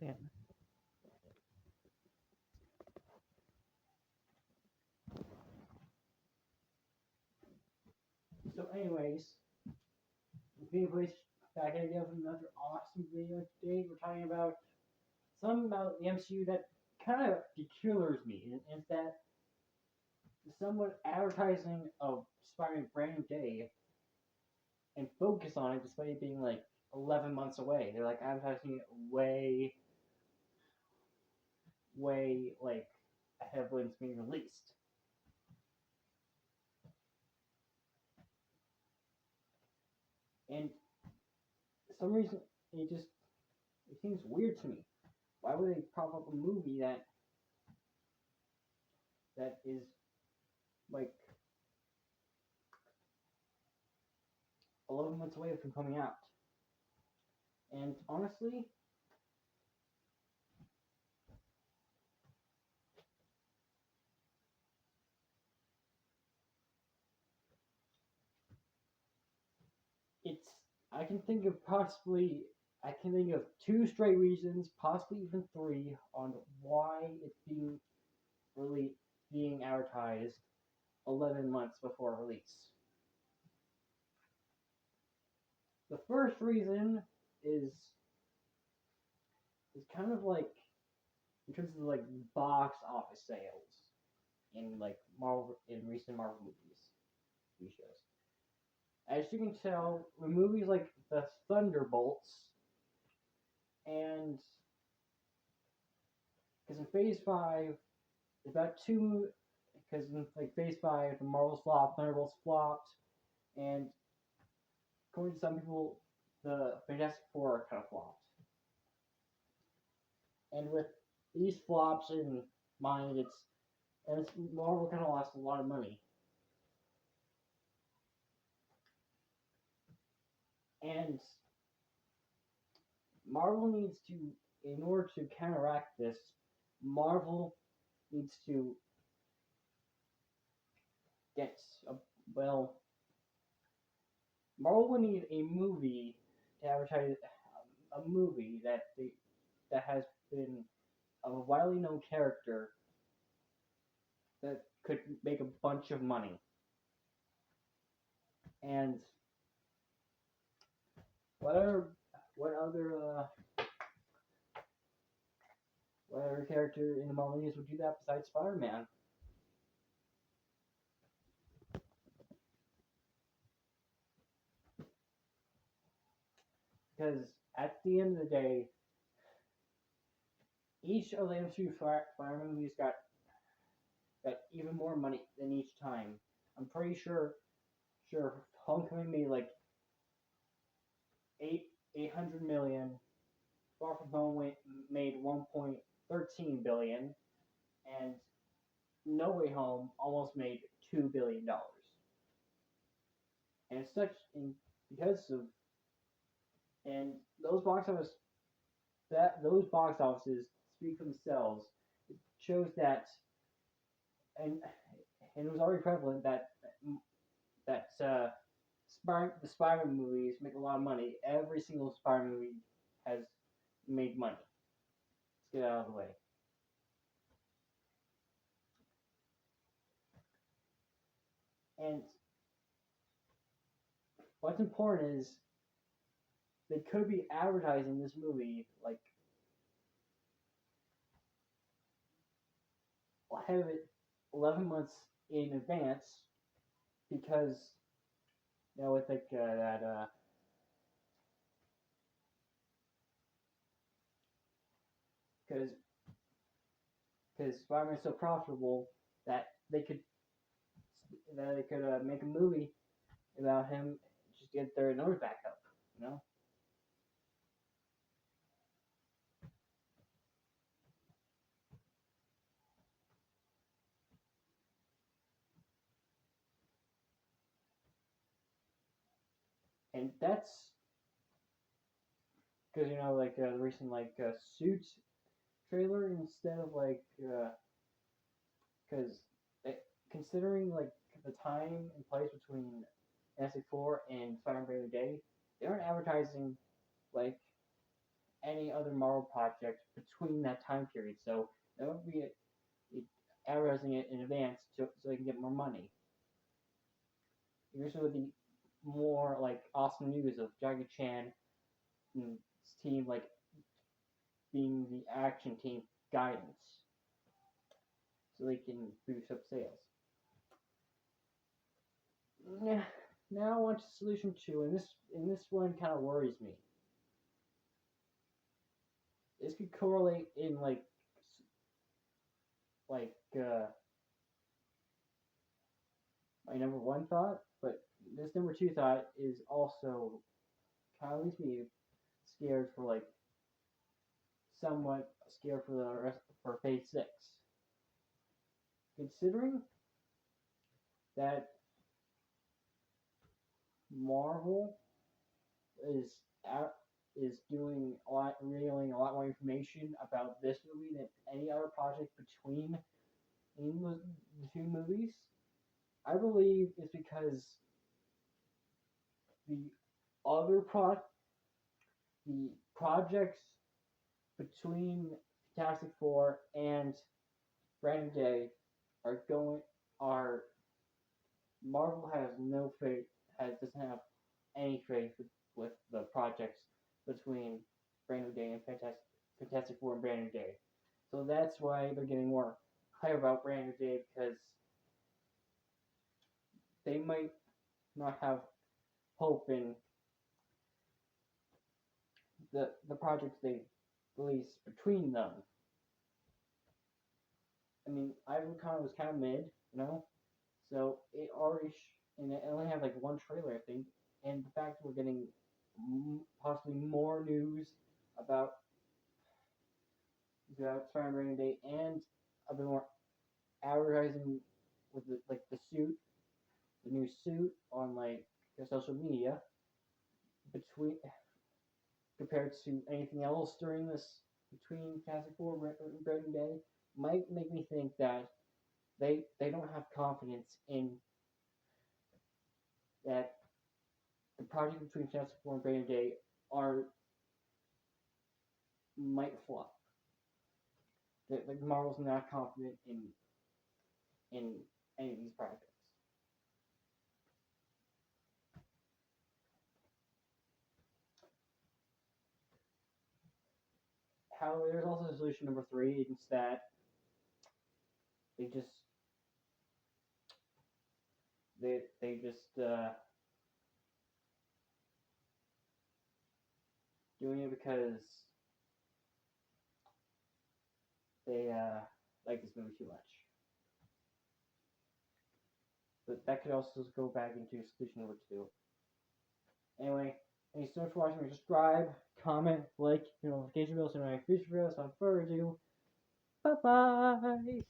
second. So, anyways, video place back at again with another awesome video today. We're talking about something about the MCU that kind of peculiars me, and it's that the somewhat advertising of Spider-Man Brand New Day and focus on it despite it being like 11 months away. They're like advertising it way like ahead of when it's being released. And for some reason it seems weird to me. Why would they pop up a movie that is like 11 months away from coming out? And honestly, it's I can think of two straight reasons, possibly even three, on why it's being advertised 11 months before release. The first reason is kind of like in terms of like box office sales in recent Marvel movies, TV shows. As you can tell, with movies like the Thunderbolts and because in Phase 5, about two, because in like Phase 5, the Marvels flopped, Thunderbolts flopped, and according to some people, the Fantastic Four kind of flopped. And with these flops in mind, Marvel kind of lost a lot of money. And Marvel needs to, in order to counteract this, Marvel needs to get Marvel will need a movie to advertise a movie that has been of a widely known character that could make a bunch of money. And what other character in the Marvel universe would do that besides Spider-Man? Because at the end of the day, each of the MCU Spider-Man movies got even more money than each time. I'm pretty sure Homecoming made like 800 million. Far From Home made 1.13 billion, and No Way Home almost made $2 billion. And those box offices speak for themselves. It shows that, and it was already prevalent that the Spider-Man movies make a lot of money. Every single Spider-Man movie has made money. Let's get out of the way. And what's important is they could be advertising this movie like ahead of it 11 months in advance because with like because Spider-Man's so profitable that they could make a movie about him, just get their numbers back up, And that's because the recent Suits trailer instead of because considering the time and place between Fantastic Four and Spider-Man Brand New Day, they aren't advertising like any other Marvel project between that time period. So that would be advertising it in advance so they can get more money. Usually with the more like awesome news of Jackie Chan and his team like being the action team guidance, so they can boost up sales. Now on to solution two, and this one kind of worries me. This could correlate in like my number one thought, but this number two thought is also kind of leaves me scared for like somewhat scared for the rest for Phase 6. Considering that Marvel is is doing a lot, revealing a lot more information about this movie than any other project between the two movies. I believe it's because the other the projects between Fantastic Four and Brand New Day are Marvel has no faith doesn't have any faith with the projects between Brand New Day and Fantastic Four and Brand New Day. So that's why they're getting more hype about Brand New Day, because they might not have hope in the projects they release between them. I mean, Iron Con was kind of mid, you know, so it already and it only had like one trailer, I think, and the fact we're getting possibly more news about Spider-Man Day and a bit more advertising with the suit, the new suit on like social media between compared to anything else during this between Fantastic Four and Brand Day might make me think that they don't have confidence in that the project between Fantastic Four and Brand Day are might flop. That like Marvel's not confident in any of these projects. However, there's also solution number three, it's that they just they just doing it because they like this movie too much. But that could also go back into solution number two. Anyway, thanks so much for watching. Subscribe, comment, like, notification bell so you know my future videos. Without further ado, bye bye.